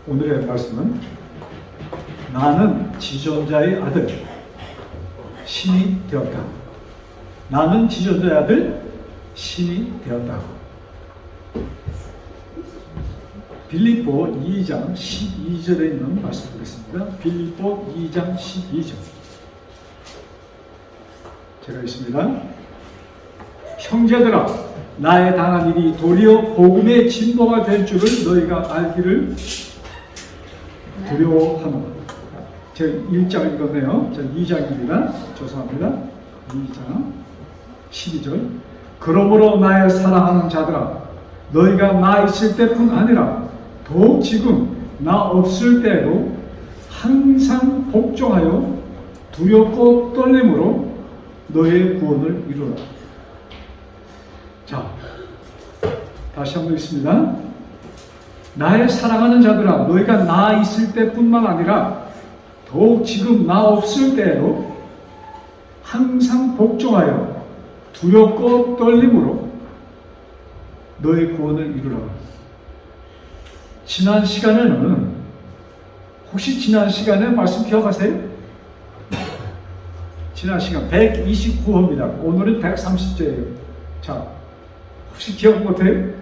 오늘의 말씀은 나는 지존자의 아들 신이 되었다. 나는 지존자의 아들 신이 되었다. 빌립보 2장 12절에 있는 말씀 보겠습니다. 빌립보 2장 12절 제가 있습니다. 형제들아, 나의 당한 일이 도리어 복음의 진보가 될 줄을 너희가 알기를 두려워하노라. 제가 1장 읽었네요. 자, 2장입니다. 죄송합니다. 2장 12절. 그러므로 나의 사랑하는 자들아, 너희가 나 있을 때뿐 아니라 더욱 지금 나 없을 때에도 항상 복종하여 두렵고 떨림으로 너의 구원을 이루라. 자, 다시 한번 읽습니다. 나의 사랑하는 자들아, 너희가 나 있을 때뿐만 아니라 더욱 지금 나 없을 때에도 항상 복종하여 두렵고 떨림으로 너의 구원을 이루라. 지난 시간에는 혹시 지난 시간에 말씀 기억하세요? 지난 시간 129호입니다. 오늘은 130제예요. 자, 혹시 기억 못해요?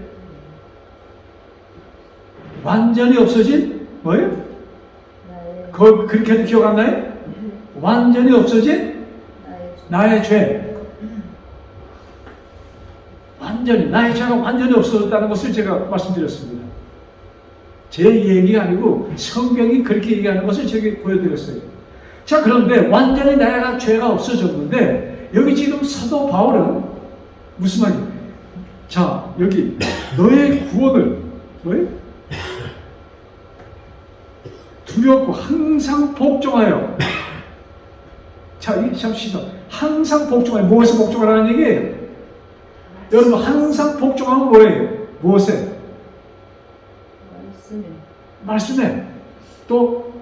완전히 없어진 뭐예요? 그렇게도 기억 안 나요? 완전히 없어진 나의 죄. 완전히 나의 죄가 완전히 없어졌다는 것을 제가 말씀드렸습니다. 제 얘기가 아니고 성경이 그렇게 얘기하는 것을 제가 보여드렸어요. 자, 그런데 완전히 나의 죄가 없어졌는데 여기 지금 사도 바울은 무슨 말이에요? 자, 여기 너의 구원을 뭐예요? 두렵고 항상 복종하여. 자, 이 참 시다. 항상 복종하여. 무엇에 복종하라는 얘기예요? 여러분, 항상 복종하면 뭐예요? 무엇에? 말씀에. 또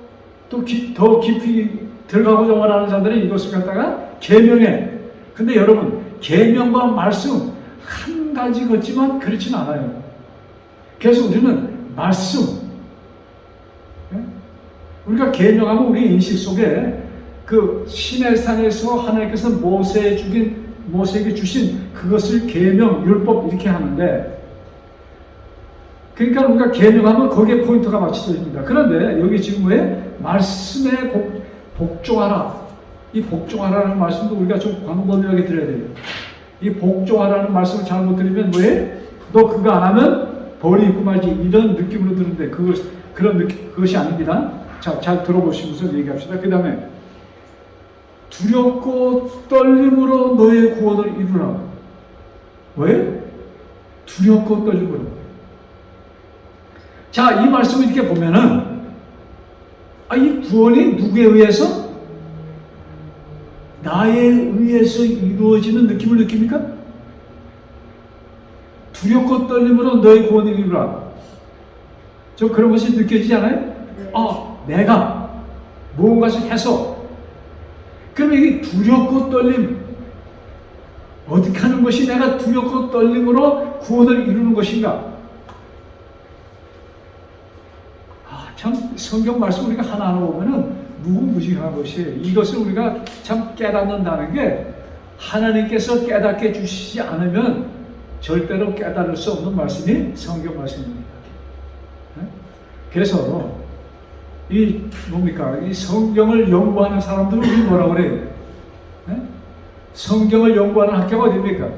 더 깊이 들어가고자 원하는 자들은 이것을 갖다가 계명에. 근데 여러분, 계명과 말씀 한 가지 같지만 그렇진 않아요. 그래서 우리는 말씀, 우리가 계명하면 우리 인식 속에 그 시내산에서 하나님께서 모세에게 주신 그것을 계명, 율법 이렇게 하는데, 그러니까 우리가 계명하면 거기에 포인트가 맞춰져 있습니다. 그런데 여기 지금 왜 말씀에 복종하라. 이 복종하라는 말씀도 우리가 좀 광범위하게 들어야 돼요. 이 복종하라는 말씀을 잘못 들으면 뭐해? 너 그거 안 하면 벌이 있고 말지, 이런 느낌으로 들는데 그것이 아닙니다. 자, 잘 들어보시면서 얘기합시다. 그 다음에 두렵고 떨림으로 너의 구원을 이루라. 왜? 두렵고 떨림으로. 자, 이 말씀을 이렇게 보면은 이 구원이 누구에 의해서? 나에 의해서 이루어지는 느낌을 느낍니까? 두렵고 떨림으로 너의 구원을 이루라. 저 그런 것이 느껴지지 않아요? 네. 내가 무언가를 해서. 그러면 이게 두렵고 떨림, 어떻게 하는 것이 내가 두렵고 떨림으로 구원을 이루는 것인가? 참 성경 말씀 우리가 하나하나 보면은 무궁무진한 것이에요. 이것을 우리가 참 깨닫는다는 게 하나님께서 깨닫게 주시지 않으면 절대로 깨달을 수 없는 말씀이 성경 말씀입니다. 그래서 이 성경을 연구하는 사람들은 우리 뭐라고 그래요? 성경을 연구하는 학교가 어디입니까?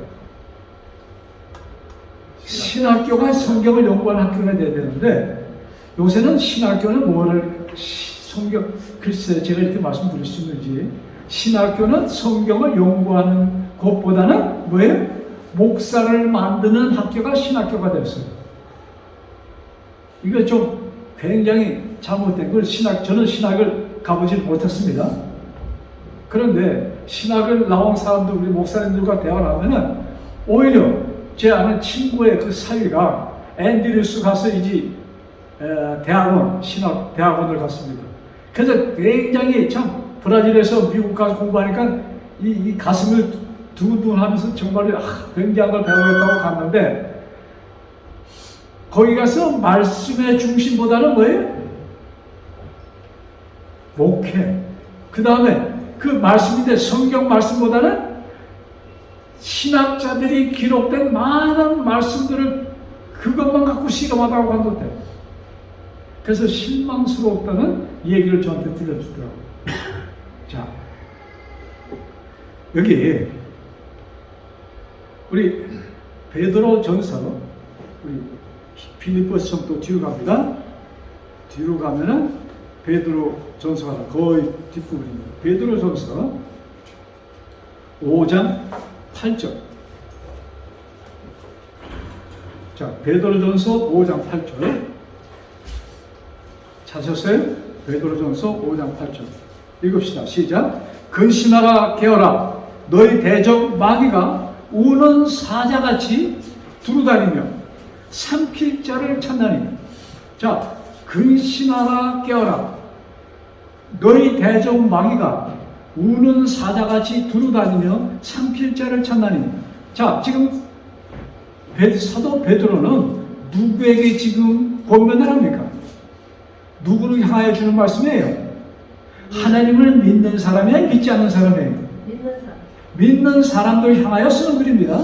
신학교가 성경을 연구하는 학교가 돼야 되는데, 요새는 신학교는 글쎄 제가 이렇게 말씀드릴 수 있는지, 신학교는 성경을 연구하는 것보다는 뭐예요? 목사를 만드는 학교가 신학교가 됐어요. 이거 좀 굉장히 잘못된 걸 저는 신학을 가보지 못했습니다. 그런데 신학을 나온 사람들, 우리 목사님들과 대화를 하면은 오히려 제 아는 친구의 그 사위가 앤드류스 가서 신학 대학원을 갔습니다. 그래서 굉장히 참 브라질에서 미국 가서 공부하니까 이 가슴을 두근두근하면서 정말 굉장한 걸 배우겠다고 갔는데, 거기 가서 말씀의 중심보다는 뭐예요? 목회. 그 다음에 그 말씀인데 성경 말씀보다는 신학자들이 기록된 많은 말씀들을 그것만 갖고 실험하다고 한다대. 그래서 실망스러웠다는 얘기를 저한테 들려주더라고요. 자, 여기 우리 베드로 전서, 우리 빌립보서 좀 또 뒤로 갑니다. 뒤로 가면은 베드로 전서가 거의 뒷부분입니다. 베드로 전서 5장 8절. 자, 베드로 전서 5장 8절. 찾으셨어요? 베드로 전서 5장 8절. 읽읍시다. 시작. 근신하라 깨어라. 너희 대적 마귀가 우는 사자같이 두루다니며 삼킬 자를 찾나니. 자, 근신하라 깨어라. 너희 대적 마귀가 우는 사자같이 두루다니며 삼킬 자를 찾나니. 자, 지금 사도 베드로는 누구에게 지금 권면을 합니까? 누구를 향하여 주는 말씀이에요? 하나님을 믿는 사람이에요? 믿지 않는 사람이에요? 믿는 사람들 향하여 쓰는 글입니다.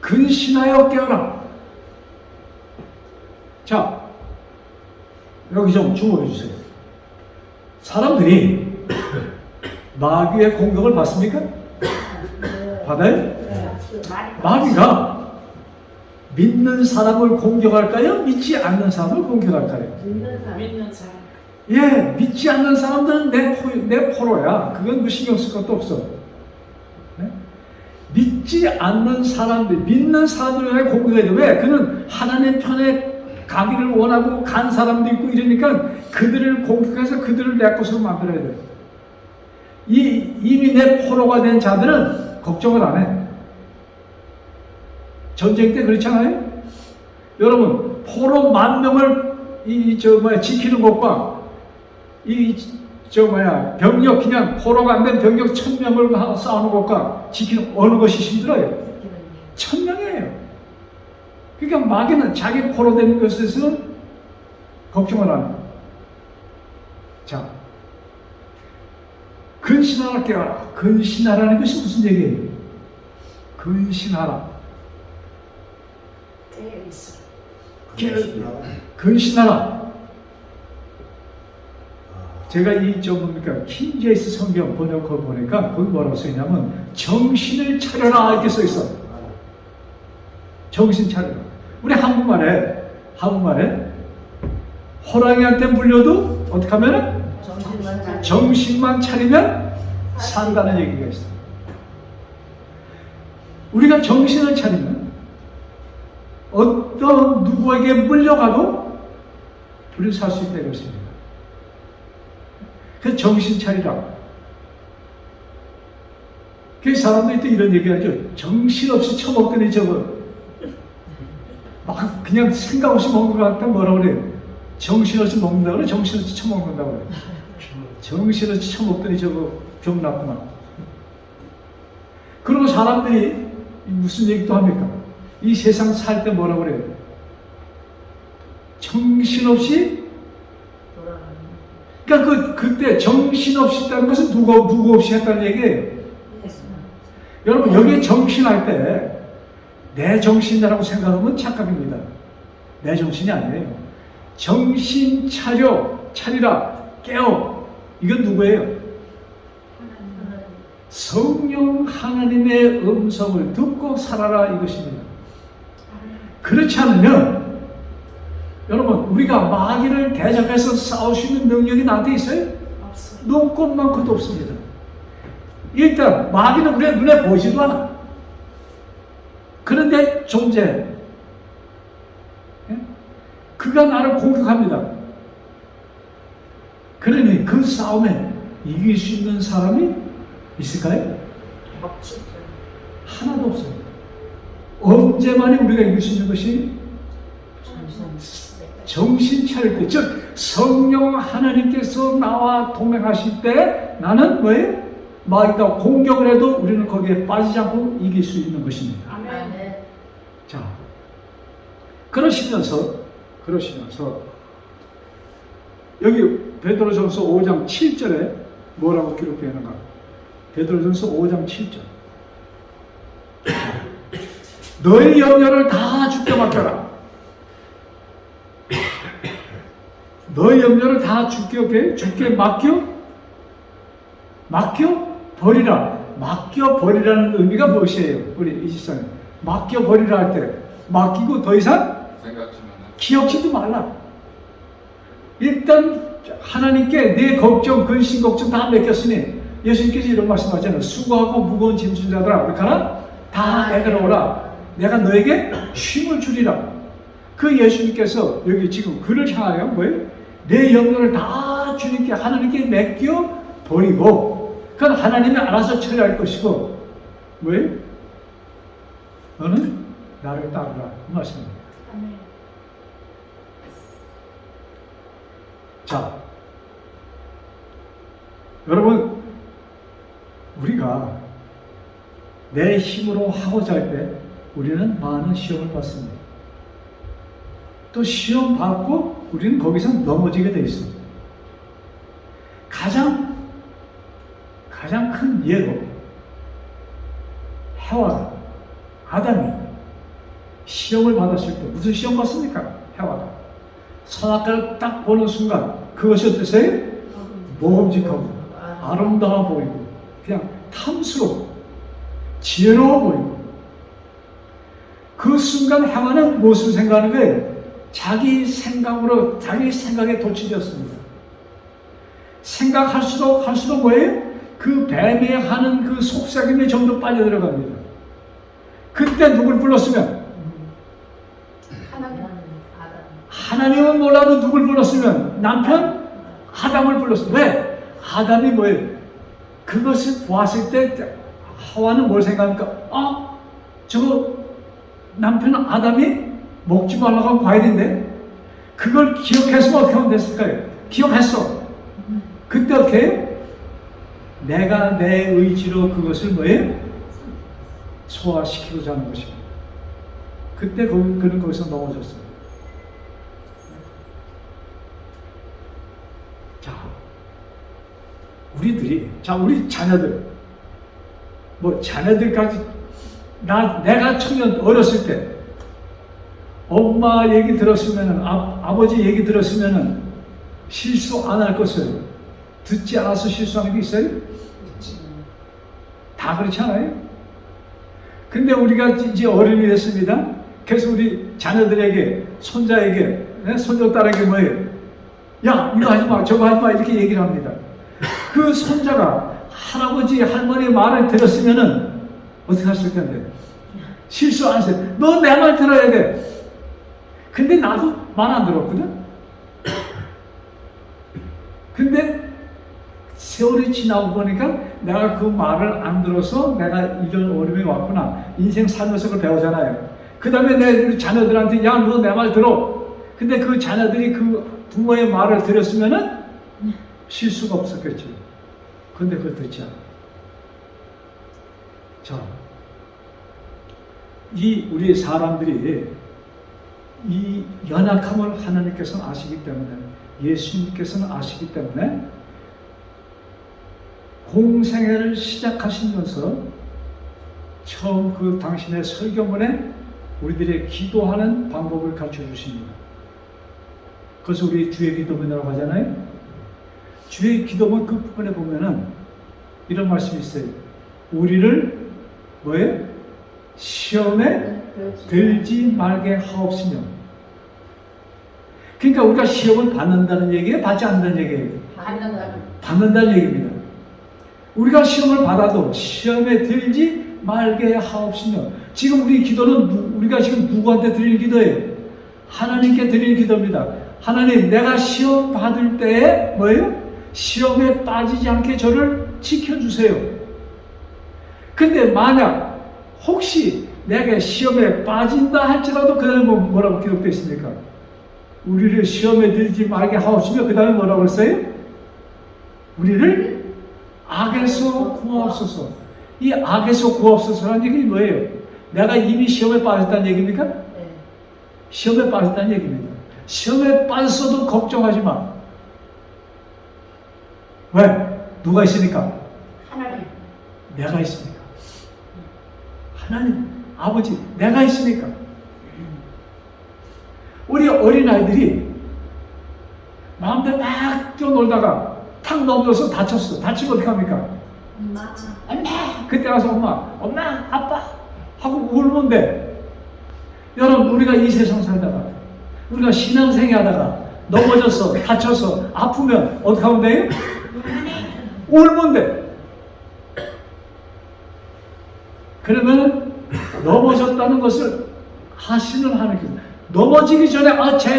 근신하여 깨어라. 자, 여기 좀 주목해 주세요. 사람들이 마귀의 공격을 받습니까? 받아요? 마귀가 믿는 사람을 공격할까요? 믿지 않는 사람을 공격할까요? 믿는 사람. 예, 믿지 않는 사람들은 내 포로야. 그건 뭐 신경 쓸 것도 없어. 네? 믿지 않는 사람들, 믿는 사람들을 공격해야 돼. 왜? 그는 하나님 편에 가기를 원하고 간 사람도 있고 이러니까 그들을 공격해서 그들을 내 것으로 만들어야 돼. 이미 내 포로가 된 자들은 걱정을 안 해. 전쟁 때 그렇잖아요? 여러분, 포로 10,000명을 지키는 것과 병력, 그냥 포로가 안 된 병력 1,000명을 싸우는 것과 지키는 어느 것이 힘들어요? 1,000명이에요. 그러니까 마귀는 자기 포로 된 것에서 걱정을 안 해요. 자, 근신하라 깨어라. 근신하라는 것이 무슨 얘기예요? 근신하라. 근신하라. 제가 뭡니까? 킹제이스 성경 번역을 보니까 거기 뭐라고 써있냐면 정신을 차려라 이렇게 써있어. 정신 차려라. 우리 한국말에 호랑이한테 물려도 어떻게 하면은 정신만 차리면 산다는 얘기가 있어요. 우리가 정신을 차리면 어떤 누구에게 물려가도 우리는 살 수 있다는 것입니다. 그 정신 차리라. 그 사람들이 또 이런 얘기하죠. 정신없이 처먹더니 저거 막 그냥 생각 없이 먹는 것 같다 뭐라 그래요? 정신없이 먹는다고 그래? 정신없이 처먹는다고 그래? 정신없이 처먹더니 저거 병 났구나. 그리고 사람들이 무슨 얘기도 합니까? 이 세상 살 때 뭐라 그래요? 정신없이. 그러니까 그때 정신없이 했다는 것은 누구 없이 했다는 얘기예요. 여러분, 여기에 정신할 때 내 정신이라고 생각하면 착각입니다. 내 정신이 아니에요. 정신 차리라, 깨어. 이건 누구예요? 성령 하나님의 음성을 듣고 살아라 이것입니다. 그렇지 않으면 여러분, 우리가 마귀를 대적해서 싸울 수 있는 능력이 나한테 있어요? 없어요. 눈꼽만큼도 없습니다. 일단 마귀는 우리의 눈에 보이지도 않아. 그런데 존재해. 그가 나를 공격합니다. 그러니 그 싸움에 이길 수 있는 사람이 있을까요? 없죠. 하나도 없어요. 언제만이 우리가 이길 수 있는 것이 정신 차릴 때, 즉 성령 하나님께서 나와 동행하실 때 나는 뭐예요? 마귀가 공격을 해도 우리는 거기에 빠지지 않고 이길 수 있는 것입니다. 아멘. 자, 그러시면서 여기 베드로전서 5장 7절에 뭐라고 기록되어 있는가? 베드로전서 5장 7절. 너의 염려를 다 주께 맡겨라. 너의 염려를 다 주께 맡겨 버리라. 맡겨 버리라는 의미가 무엇이에요? 우리 이집사님. 맡겨 버리라 할 때 맡기고 더 이상 기억지도 말라. 일단 하나님께 내 걱정, 근심, 걱정 다 맡겼으니 예수님께서 이런 말씀하잖아요. 수고하고 무거운 짐진 자들아, 그러나 다 내게로 오라. 내가 너에게 쉼을 주리라. 그 예수님께서 여기 지금 그를 향하여 뭐예요? 내 염려를 다 주님께 하나님께 맡겨 버리고 그건 하나님이 알아서 처리할 것이고 뭐예요? 너는 나를 따르라. 그 말씀입니다. 자, 여러분, 우리가 내 힘으로 하고자 할 때 우리는 많은 시험을 받습니다. 또 시험 받고 우리는 거기서 넘어지게 돼 있습니다. 가장 큰 예로 해와 아담이 시험을 받았을 때 무슨 시험 받습니까? 해와가 선악과를 딱 보는 순간 그것이 어땠어요? 먹음직하고 아름다워 보이고 그냥 탐스럽고 지혜로워 보이고 그 순간 해와는 무엇을 생각하는 거예요? 자기 생각에 도취되었습니다. 생각할수록 뭐예요? 그 뱀이 하는 그 속삭임에 점점 빠져들어갑니다. 그때 누굴 불렀으면? 하나님은 몰라도 누굴 불렀으면? 남편? 아담을 불렀습니다. 왜? 아담이 뭐예요? 그것을 보았을 때 하와는 뭘 생각합니까? 저거 남편 아담이 먹지 말라고 하면 과일인데 그걸 기억했으면 어떻게 하면 됐을까요? 기억했어. 그때 어떻게 해요? 내가 내 의지로 그것을 뭐예요? 소화시키고자 하는 것입니다. 그때 그는 거기서 넘어졌어요. 자, 우리 자녀들, 자녀들까지, 내가 청년 어렸을 때, 엄마 얘기 들었으면은, 아버지 얘기 들었으면은, 실수 안 할 것을 듣지 않아서 실수하는 게 있어요? 다 그렇지 않아요? 근데 우리가 이제 어른이 됐습니다. 그래서 우리 자녀들에게, 손자에게, 손녀딸에게 뭐예요? 야, 이거 하지 마, 저거 하지 마, 이렇게 얘기를 합니다. 그 손자가 할아버지, 할머니의 말을 들었으면은 어떻게 했을 텐데? 실수 안 했어요. 너 내 말 들어야 돼. 근데 나도 말 안 들었거든? 근데 세월이 지나고 보니까 내가 그 말을 안 들어서 내가 이런 어려움이 왔구나. 인생 살면서 그걸 배우잖아요. 그 다음에 내 자녀들한테 야, 너 내 말 들어. 근데 그 자녀들이 그 부모의 말을 들었으면은 실수가 없었겠지. 근데 그걸 듣지 않아. 자, 우리 사람들이 이 연약함을 하나님께서는 아시기 때문에, 예수님께서는 아시기 때문에 공생애를 시작하시면서 처음 그 당신의 설교문에 우리들의 기도하는 방법을 가르쳐 주십니다. 그래서 우리 주의 기도문이라고 하잖아요. 주의 기도문 그 부분에 보면은 이런 말씀이 있어요. 우리를 뭐예요? 시험에 들지 말게 하옵시며. 그러니까 우리가 시험을 받는다는 얘기예요? 받지 않는다는 얘기예요? 받는다는 얘기입니다. 우리가 시험을 받아도 시험에 들지 말게 하옵시며. 지금 우리 기도는 우리가 지금 누구한테 드릴 기도예요? 하나님께 드릴 기도입니다. 하나님, 내가 시험 받을 때에 뭐예요? 시험에 빠지지 않게 저를 지켜주세요. 근데 만약 혹시 내가 시험에 빠진다 할지라도 그 다음에 뭐라고 기록되어 있습니까? 우리를 시험에 들지 말게 하옵시며 그 다음에 뭐라고 했어요? 우리를 악에서 구하옵소서. 이 악에서 구하옵소서라는 얘기 뭐예요? 내가 이미 시험에 빠졌다는 얘기입니까? 네. 시험에 빠졌다는 얘기입니다. 시험에 빠졌어도 걱정하지 마. 왜? 누가 있으니까? 하나님. 내가 있으니까. 하나님, 아버지, 내가 있으니까. 우리 어린아이들이 마음대로 막 뛰어놀다가 탁 넘어져서 다쳤어. 다치면 어떡합니까? 맞아. 엄마! 그때 가서 엄마, 아빠! 하고 울면 돼. 여러분, 우리가 이 세상 살다가, 우리가 신앙생활 하다가 넘어져서, 다쳐서, 아프면 어떻게 하면 돼요? 울면 돼. 그러면 넘어졌다는 것을 하시는 하나님께서 넘어지기 전에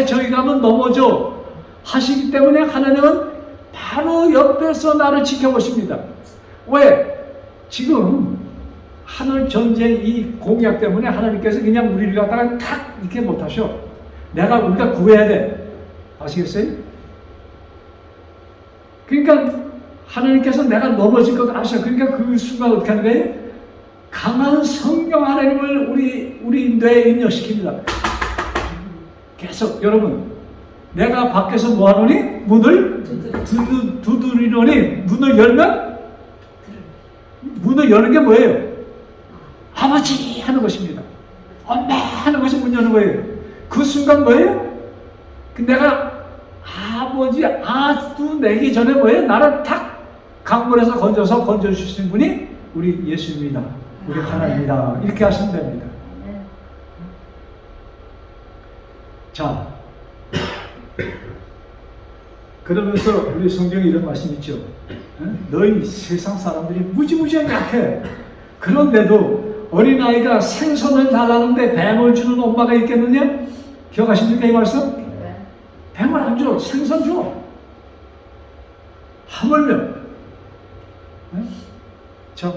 저희가 하면 넘어져 하시기 때문에 하나님은 바로 옆에서 나를 지켜보십니다. 왜? 지금 하늘 전쟁 이 공약 때문에 하나님께서 그냥 우리를 갖다가 탁 이렇게 못하셔. 우리가 구해야 돼. 아시겠어요? 그러니까 하나님께서 내가 넘어질 것 아셔. 그러니까 그 순간 어떻게 하는 거예요? 강한 성령 하나님을 우리 뇌에 입력시킵니다. 계속 여러분, 내가 밖에서 뭐하노니? 문을 두드리노니 문을 열면 문을 여는 게 뭐예요? 아버지 하는 것입니다. 엄마 하는 것이 문 여는 거예요. 그 순간 뭐예요? 내가 아버지 아두 내기 전에 뭐예요? 나를 탁 강물에서 건져주시는 분이 우리 예수입니다. 우리 하나님이다. 이렇게 하시면 됩니다. 자, 그러면서 우리 성경에 이런 말씀 있죠. 너희 세상 사람들이 무지무지하게 약해. 그런데도 어린아이가 생선을 달라는데 뱀을 주는 엄마가 있겠느냐? 기억하십니까 이 말씀? 뱀을 안 줘. 생선 줘. 하물며 자,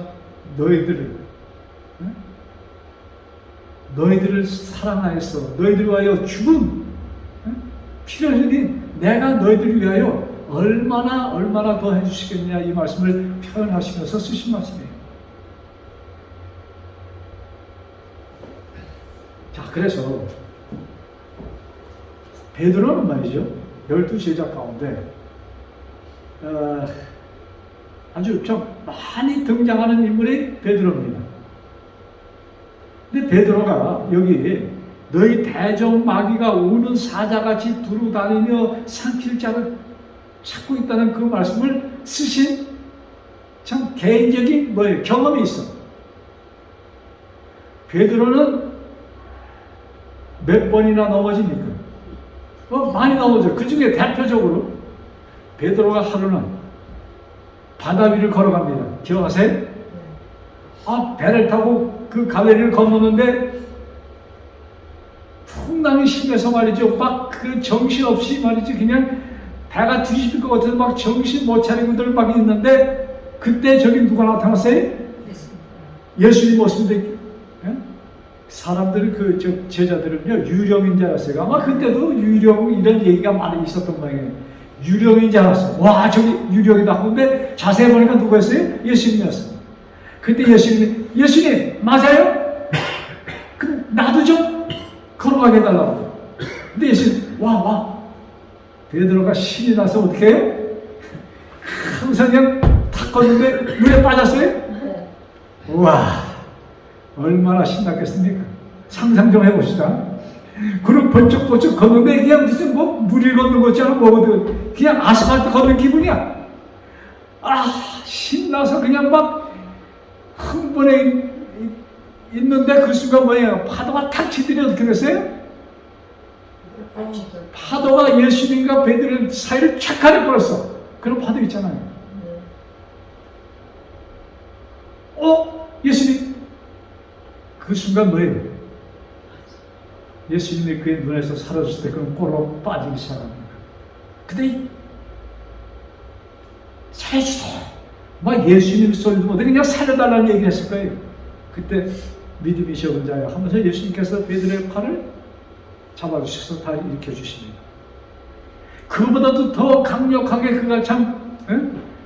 너희들을 사랑하여서 너희들 위하여 죽은 피를 흘린 내가 너희들을 위하여 얼마나 더 해주시겠냐 이 말씀을 표현하시면서 쓰신 말씀이에요. 자, 그래서 베드로는 말이죠. 12제자 가운데 아주 좀 많이 등장하는 인물이 베드로입니다. 근데 베드로가 여기 너희 대적 마귀가 우는 사자같이 두루다니며 삼킬 자를 찾고 있다는 그 말씀을 쓰신 참 개인적인 경험이 있어. 베드로는 몇 번이나 넘어집니까? 많이 넘어져. 그 중에 대표적으로 베드로가 하루는 바다 위를 걸어갑니다. 기억하세요? 배를 타고 그 갈레리를 건너는데 풍랑이 심해서 말이죠. 막 그 정신없이 말이죠. 그냥 배가 뒤집힐 것 같아서 막 정신 못 차리고들 막 있는데 그때 저기 누가 나타났어요? 예수님 모습인데 사람들은 제자들은요 유령인 줄 알았어요. 아마 그때도 유령 이런 얘기가 많이 있었던 모양이에요. 유령인 줄 알았어. 와 저기 유령이다 하는데 자세히 보니까 누구였어요? 예수님이었어요. 그때 예수님 맞아요? 그럼 나도 좀 걸어가게 해달라고. 근데 예수님 와 베드로가 신이 나서 어떻게 해요? 항상 그냥 탁 걷는데 물에 빠졌어요? 우와 얼마나 신났겠습니까? 상상 좀 해봅시다. 그리고 번쩍번쩍 걷는데 그냥 무슨 물을 걷는 것처럼 그냥 아스팔트 걷는 기분이야. 신나서 그냥 막 흥분해 있는데 그 순간 뭐예요? 파도가 탁 치더니 어떻게 됐어요? 파도가 예수님과 베드로 사이를 착 가려버렸어. 그런 파도 있잖아요. 예수님 그 순간 뭐예요? 예수님이 그의 눈에서 사라졌을 때 그런 꼬로 빠지기 시작합니다. 근데 살려주세요. 예수님 소리도 못해 그냥 살려달라는 얘기를 했을 거예요. 그때 믿음이 적은 자여 하면서 예수님께서 베드로의 팔을 잡아주셔서 다 일으켜주십니다. 그보다도 더 강력하게 그가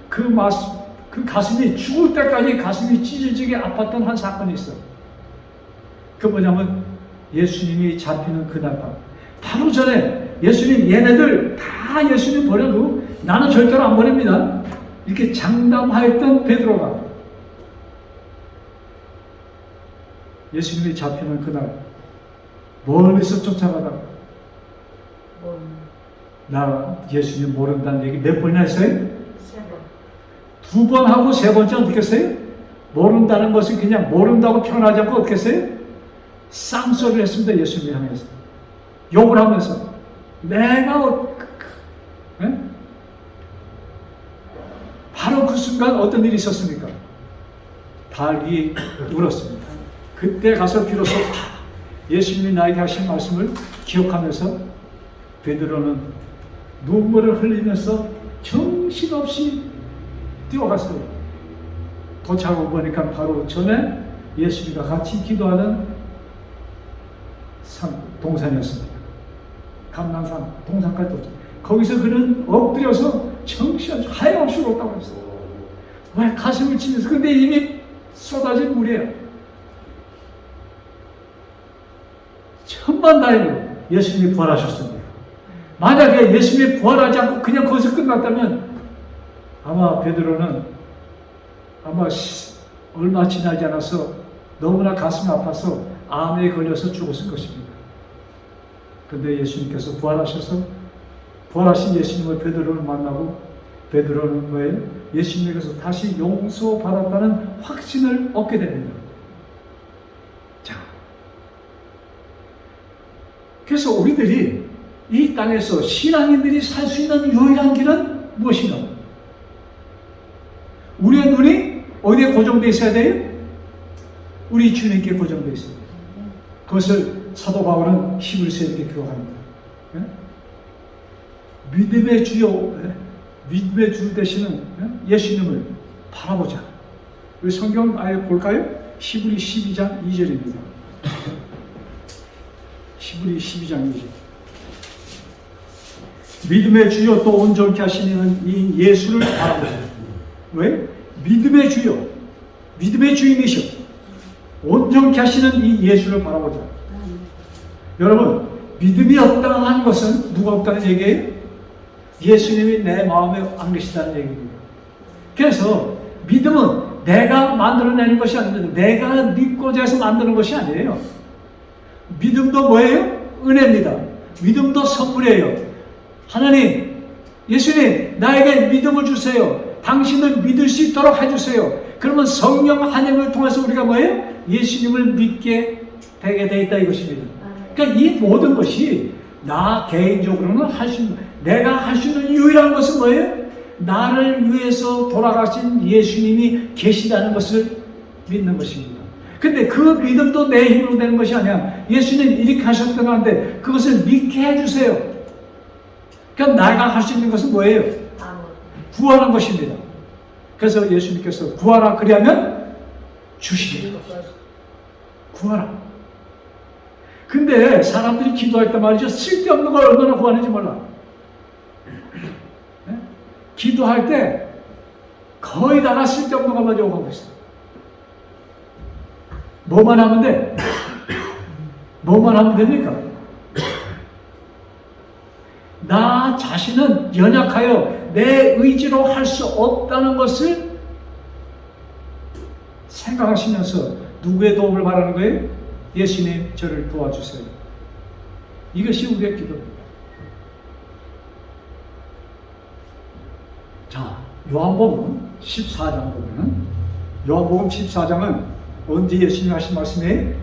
그 가슴이 죽을 때까지 가슴이 찢어지게 아팠던 한 사건이 있어. 그 뭐냐면 예수님이 잡히는 그날 밤. 바로 전에 예수님 얘네들 다 예수님 버려도 나는 절대로 안 버립니다. 이렇게 장담하였던 베드로가 예수님이 잡히는 그날 멀리서 쫓아가다가 나 예수님 모른다는 얘기 몇 번이나 했어요? 3번. 2번 하고 3번째 어떻게 했어요? 모른다는 것은 그냥 모른다고 표현하지 않고 어떻게 했어요? 쌍소리를 했습니다. 예수님을 향해서 욕을 하면서 내가 네? 바로 그 순간 어떤 일이 있었습니까? 닭이 울었습니다. 그때 가서 비로소 예수님이 나에게 하신 말씀을 기억하면서 베드로는 눈물을 흘리면서 정신없이 뛰어갔어요. 도착하고 보니까 바로 전에 예수님과 같이 기도하는 동산이었습니다. 감난산 동산까지 도착. 거기서 그는 엎드려서 정신없이 하염없이 울었다고 했어요. 왜 가슴을 치면서. 근데 이미 쏟아진 물이에요. 천만다행으로 예수님이 부활하셨습니다. 만약에 예수님이 부활하지 않고 그냥 거기서 끝났다면 아마 베드로는 아마 얼마 지나지 않아서 너무나 가슴이 아파서 암에 걸려서 죽었을 것입니다. 근데 예수님께서 부활하셔서 부활하신 예수님을 베드로를 만나고 베드로는 뭐예요? 예수님에게서 다시 용서받았다는 확신을 얻게 됩니다. 자, 그래서 우리들이 이 땅에서 신앙인들이 살 수 있는 유일한 길은 무엇이냐? 우리의 눈이 어디에 고정되어 있어야 돼요? 우리 주님께 고정되어 있어야 돼요. 그것을 사도 바울은 히브리서에 이렇게 기록합니다. 믿음의 주요, 믿음의 주 되시는 예수님을 바라보자. 우리 성경 아예 볼까요? 히브리 12장 2절입니다. 히브리 12장 2절. 믿음의 주요 또 온전케 하시는 이 예수를 바라보자. 왜? 믿음의 주요, 믿음의 주인이셔. 온전케 하시는 이 예수를 바라보자. 여러분, 믿음이 없다고 하는 것은 누가 없다는 얘기예요? 예수님이 내 마음에 안 계시다는 얘기입니다. 그래서 믿음은 내가 만들어내는 것이 아닙니다. 내가 믿고자 해서 만드는 것이 아니에요. 믿음도 뭐예요? 은혜입니다. 믿음도 선물이에요. 하나님, 예수님, 나에게 믿음을 주세요. 당신을 믿을 수 있도록 해주세요. 그러면 성령 하나님을 통해서 우리가 뭐예요? 예수님을 믿게 되게 되어 있다 이것입니다. 그러니까 이 모든 것이 나 개인적으로는 할 수 있는, 내가 할 수 있는 유일한 것은 뭐예요? 나를 위해서 돌아가신 예수님이 계시다는 것을 믿는 것입니다. 근데 그 믿음도 내 힘으로 되는 것이 아니야. 예수님 이렇게 하셨다는데 그것을 믿게 해주세요. 그러니까 내가 할 수 있는 것은 뭐예요? 구하는 것입니다. 그래서 예수님께서 구하라 그리하면 주시리라. 구하라. 근데 사람들이 기도할 때 말이죠. 쓸데없는 걸 얼마나 구하는지 몰라. 네? 기도할 때 거의 다가 쓸데없는 것만 요구하고 있어. 뭐만 하면 돼? 뭐만 하면 됩니까? 나 자신은 연약하여 내 의지로 할 수 없다는 것을 생각하시면서 누구의 도움을 바라는 거예요? 예수님 저를 도와주세요. 이것이 우리의 기도입니다. 자, 요한복음 14장 보면 요한복음 14장은 언제 예수님 하신 말씀이에요?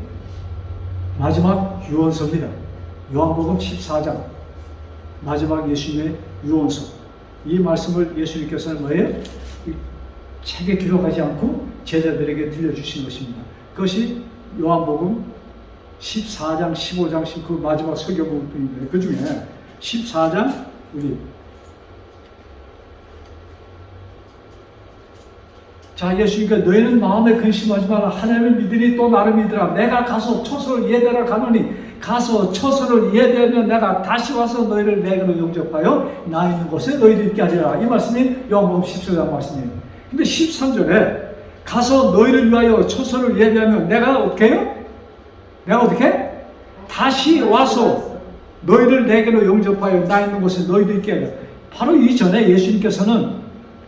마지막 유언서입니다. 요한복음 14장 마지막 예수님의 유언서. 이 말씀을 예수님께서는 뭐예요? 이 책에 기록하지 않고 제자들에게 들려주신 것입니다. 그것이 요한복음 14장, 15장, 그 마지막 설교 부분인데 그 중에 14장 우리 자, 예수님께서 너희는 마음에 근심하지 마라. 하나님을 믿으니 또 나를 믿으라. 내가 가서 처소를 예대라 가노니 가서 처소를 예대하면 내가 다시 와서 너희를 내게로 영접하여 나 있는 곳에 너희를 있게 하리라. 이 말씀이 요한복음 14장 말씀이에요. 근데 13절에 가서 너희를 위하여 처소를 예배하면 내가 어떻게 해요? 내가 어떻게 해? 다시 와서 너희를 내게로 영접하여 나 있는 곳에 너희들 있게 하리라. 바로 이전에 예수님께서는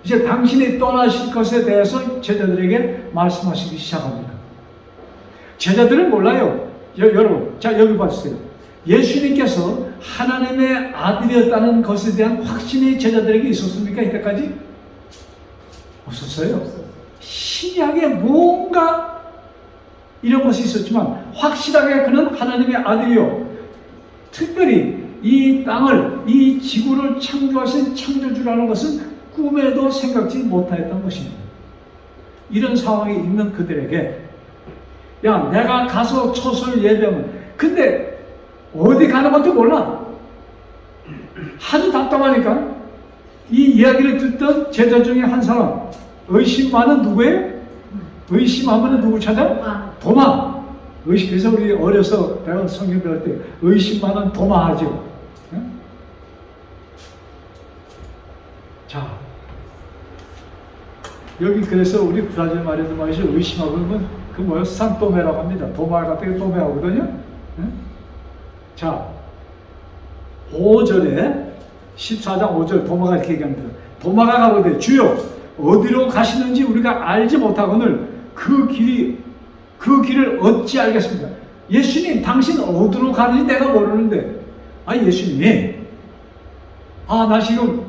이제 당신이 떠나실 것에 대해서 제자들에게 말씀하시기 시작합니다. 제자들은 몰라요. 여러분, 자 여기 봐주세요. 예수님께서 하나님의 아들이었다는 것에 대한 확신이 제자들에게 있었습니까? 이때까지? 없었어요. 신약에 뭔가 이런 것이 있었지만 확실하게 그는 하나님의 아들이요, 특별히 이 땅을, 이 지구를 창조하신 창조주라는 것은 꿈에도 생각지 못하였던 것입니다. 이런 상황에 있는 그들에게 야, 내가 가서 초설 예배하면, 근데 어디 가는 것도 몰라. 하도 답답하니까 이 이야기를 듣던 제자 중에 한 사람, 의심 많은 누구예요? 의심하면 누구 찾아? 도마. 그래서 우리 어려서 배운 성경 배울 때 의심 많은 도마 하죠. 자, 여기 그래서 우리 브라질 말에도 말이죠. 의심하고 그러면 그 뭐예요? 산토메라고 합니다. 도마 같은 게 도메하거든요. 자, 5절에 14장 5절 도마가 이렇게 얘기합니다. 도마가 가로되 주여 어디로 가시는지 우리가 알지 못하거늘 그 길을 어찌 알겠습니까? 예수님, 당신 어디로 가는지 내가 모르는데, 예수님이 나 지금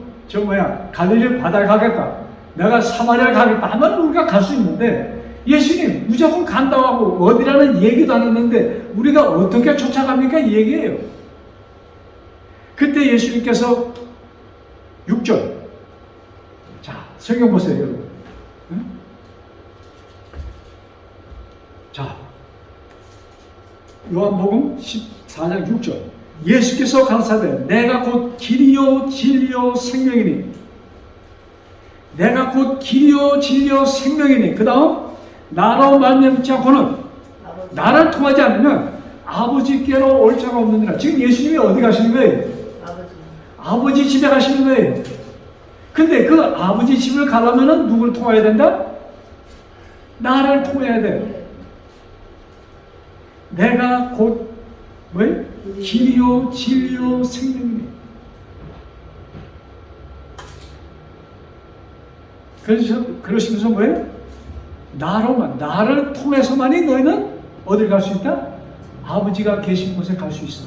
갈릴리 바다에 가겠다, 내가 사마리아 가겠다 하면 우리가 갈 수 있는데, 예수님 무조건 간다고 하고 어디라는 얘기도 안 했는데 우리가 어떻게 쫓아갑니까? 이 얘기예요. 그때 예수님께서 6절, 자 성경 보세요 여러분. 자, 요한복음 14장 6절, 예수께서 가라사대 내가 곧 길이요 진리요 생명이니, 내가 곧 길이요 진리요 생명이니, 그 다음 나로 말미암지 않고는, 나를 통하지 않으면 아버지께로 올 자가 없느니라. 지금 예수님이 어디 가시는 거예요? 아버지 집에 가시는 거예요. 근데 그 아버지 집을 가려면 누구를 통해야 된다? 나를 통해야 돼. 내가 곧 뭐예요? 길이요 진리요 생명이니. 그러시면서 뭐예요? 나를 통해서만이 너희는 어딜 갈 수 있다? 아버지가 계신 곳에 갈 수 있어.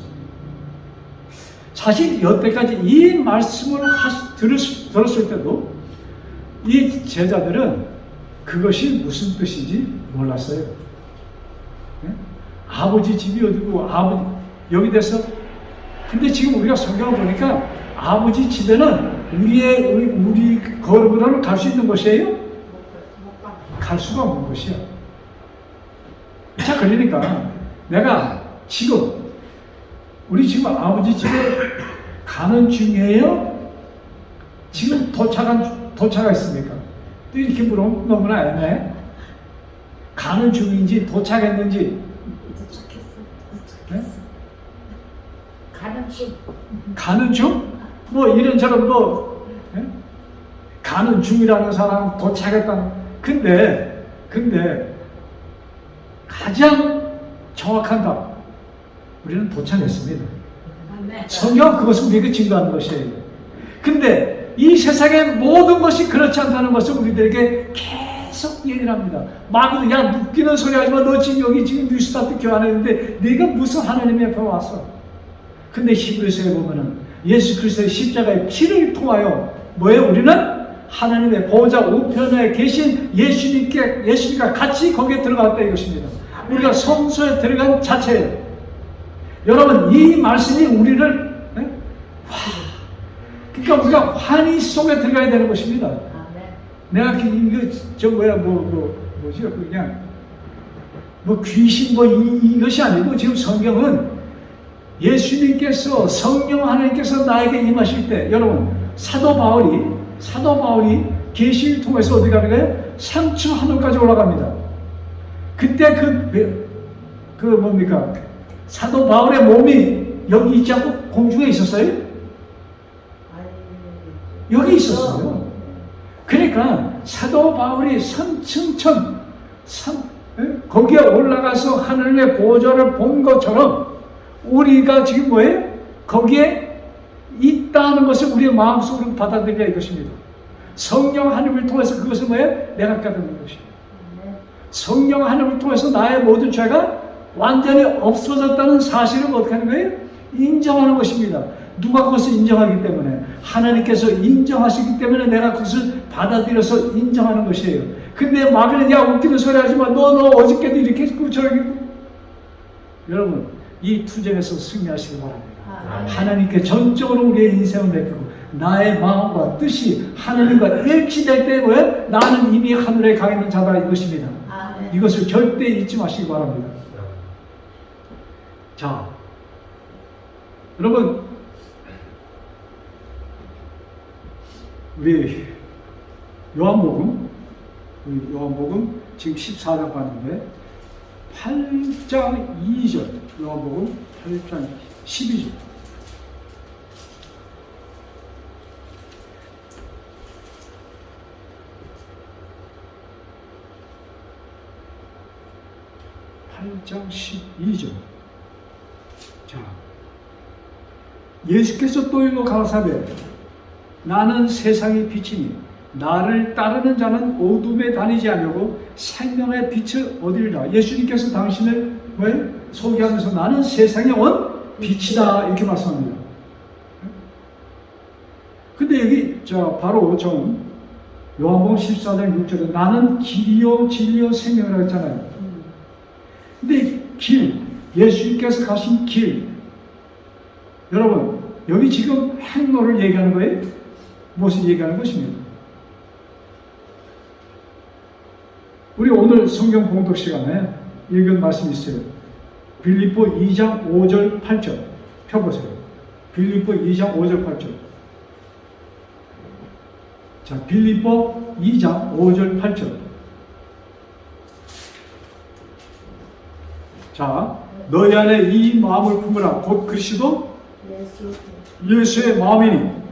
사실 여태까지 이 말씀을 들었을 때도 이 제자들은 그것이 무슨 뜻인지 몰랐어요. 네? 아버지 집이 어디고, 여기 돼서. 근데 지금 우리가 성경을 보니까 아버지 집에는 우리 걸음으로는 갈 수 있는 것이에요? 갈 수가 없는 것이야. 자, 그러니까 내가 우리 지금 아버지 집에 가는 중이에요? 지금 도착했습니까? 또 이렇게 물으면 너무나 애매해. 가는 중인지 도착했는지. 네? 가는 중? 뭐 이런처럼 가는 중이라는 사람, 도착했다는. 근데 가장 정확한 답, 우리는 도착했습니다. 성경은 그것을 우리에게 증거하는 것이에요. 근데 이 세상의 모든 것이 그렇지 않다는 것을 우리들에게 계속 얘기를 합니다. 마귀도 야, 웃기는 소리 하지 마. 너 지금 여기 뉴스타트 교환했는데 네가 무슨 하나님 앞에 왔어? 근데 히브리서에 보면은 예수 그리스도의 십자가의 피를 통하여 뭐예요? 우리는 하나님의 보호자 우편에 계신 예수님과 같이 거기에 들어갔다 이것입니다. 우리가 성소에 들어간 자체예요. 여러분, 이 말씀이 우리를 그러니까 우리가 환희 속에 들어가야 되는 것입니다. 내가 뭐지? 그냥 귀신 이것이 아니고, 지금 성경은 예수님께서, 성령 하나님께서 나에게 임하실 때, 여러분, 사도 바울이 계시를 통해서 어디 가는 거예요? 상추 하늘까지 올라갑니다. 그때 뭡니까? 사도 바울의 몸이 여기 있지 않고 공중에 있었어요? 여기 있었어요. 그러니까 사도 바울이 거기에 올라가서 하늘의 보좌를 본 것처럼 우리가 지금 뭐예요? 거기에 있다는 것을 우리의 마음속으로 받아들여야 이것입니다. 성령 하나님을 통해서 그것을 뭐예요? 내가 깨닫는 것이에요. 성령 하나님을 통해서 나의 모든 죄가 완전히 없어졌다는 사실을 어떻게 하는 거예요? 인정하는 것입니다. 누가 그것을 인정하기 때문에? 하나님께서 인정하시기 때문에 내가 그것을 받아들여서 인정하는 것이에요. 근데 막을 야 웃기는 소리 하지만 너 어저께도 이렇게 했고 저렇게 했고. 여러분 이 투쟁에서 승리하시기 바랍니다. 하나님께 전적으로 우리의 인생을 맡기고 나의 마음과 뜻이 하나님과 일치될 때 왜? 나는 이미 하늘에 가 있는 자다 이것입니다. 이것을 절대 잊지 마시기 바랍니다. 자, 여러분 우리 요한복음 지금 14장 봤는데 8장 2절 요한복음 8장 12절 장 12절. 자, 예수께서 또 일러 가라사대 나는 세상의 빛이니 나를 따르는 자는 어둠에 다니지 않으려고 생명의 빛을 얻으리라. 예수님께서 당신을 왜 소개하면서 나는 세상에 온 빛이다 이렇게 말씀합니다. 근데 여기 바로 좀 요한복음 14장 6절에 나는 길이요 진리요 생명이라고 했잖아요. 근데 길, 예수님께서 가신 길, 여러분 여기 지금 행로를 얘기하는 거예요? 무엇을 얘기하는 것입니까? 우리 오늘 성경 봉독 시간에 읽은 말씀이 있어요. 빌립보 2장 5절 8절 펴보세요. 빌립보 2장 5절 8절. 자, 빌립보 2장 5절 8절. 자, 너희 안에 이 마음을 품으라. 곧 그리스도 예수의 마음이니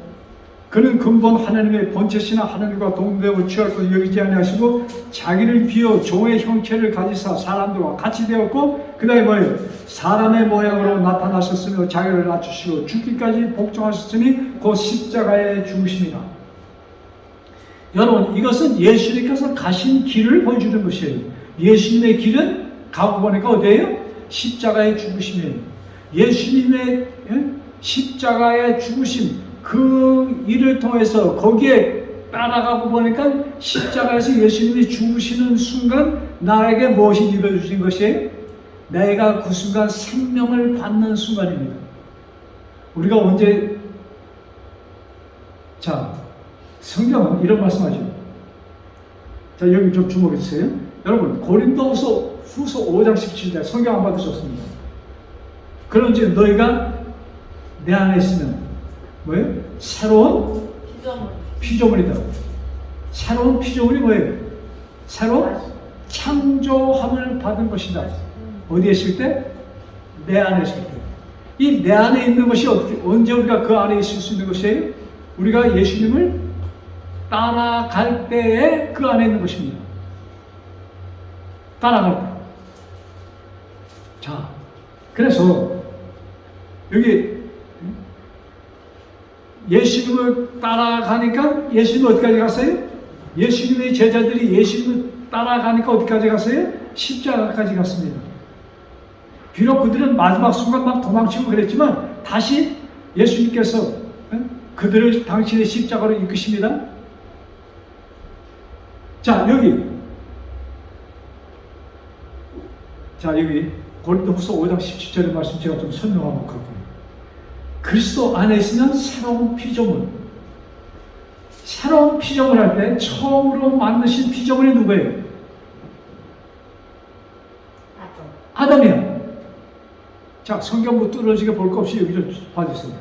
그는 근본 하나님의 본체시나 하나님과 동대하고 취할 것 여기지 아니하시고 자기를 비워 종의 형체를 가지사 사람들과 같이 되었고 그 다음에 뭐예요? 사람의 모양으로 나타나셨으며 자기를 낮추시고 죽기까지 복종하셨으니 곧 십자가에 죽으십니다. 여러분 이것은 예수님께서 가신 길을 보여주는 것이에요. 예수님의 길은 가고 보니까 어디예요? 십자가의 죽으심이에요. 예수님의 십자가의 죽으심 그 일을 통해서 거기에 따라가고 보니까 십자가에서 예수님이 죽으시는 순간 나에게 무엇이 이루어진 것이에요? 내가 그 순간 생명을 받는 순간입니다. 우리가 언제 성경은 이런 말씀하죠. 자, 여기 좀 주목해 주세요. 여러분 고린도후서 5장 17절 성경 안 받으셨습니다. 그런지 너희가 내 안에 있으면 뭐예요? 새로운 피조물이다. 새로운 피조물이 뭐예요? 새로운 창조함을 받은 것이다. 어디에 있을 때? 내 안에 있을 때. 이 내 안에 있는 것이 언제 우리가 그 안에 있을 수 있는 것이에요? 우리가 예수님을 따라갈 때에 그 안에 있는 것입니다. 따라갈 때. 자, 그래서 여기 예수님을 따라가니까 예수님은 어디까지 갔어요? 예수님의 제자들이 예수님을 따라가니까 어디까지 갔어요? 십자가까지 갔습니다. 비록 그들은 마지막 순간 막 도망치고 그랬지만 다시 예수님께서 그들을 당신의 십자가로 이끄십니다. 자, 여기 고린도후서 5장 17절의 말씀 제가 좀 설명하고 갈게요. 그리스도 안에 있으면 새로운 피조물. 새로운 피조물 할 때 처음으로 만드신 피조물이 누구예요? 아담이야. 자, 성경 뭐 뚫어지게 볼 거 없이 여기 좀 봐주세요.